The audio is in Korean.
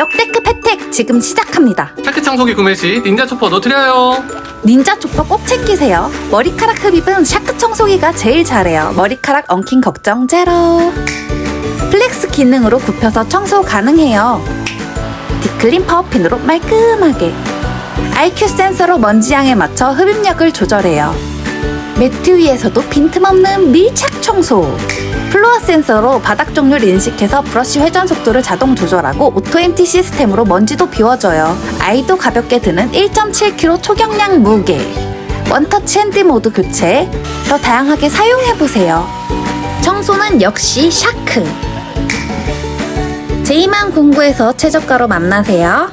역대급 혜택 지금 시작합니다. 샤크 청소기 구매 시 닌자 초퍼도 드려요. 닌자 초퍼 꼭 챙기세요. 머리카락 흡입은 샤크 청소기가 제일 잘해요. 머리카락 엉킨 걱정 제로. 플렉스 기능으로 굽혀서 청소 가능해요. 딥클린 파워핀으로 말끔하게. IQ 센서로 먼지 양에 맞춰 흡입력을 조절해요. 매트 위에서도 빈틈없는 밀착 청소. 플로어 센서로 바닥 종류를 인식해서 브러쉬 회전 속도를 자동 조절하고 오토 엠티 시스템으로 먼지도 비워줘요. 아이도 가볍게 드는 1.7kg 초경량 무게. 원터치 핸드 모드 교체. 더 다양하게 사용해보세요. 청소는 역시 샤크. 제이만 공구에서 최저가로 만나세요.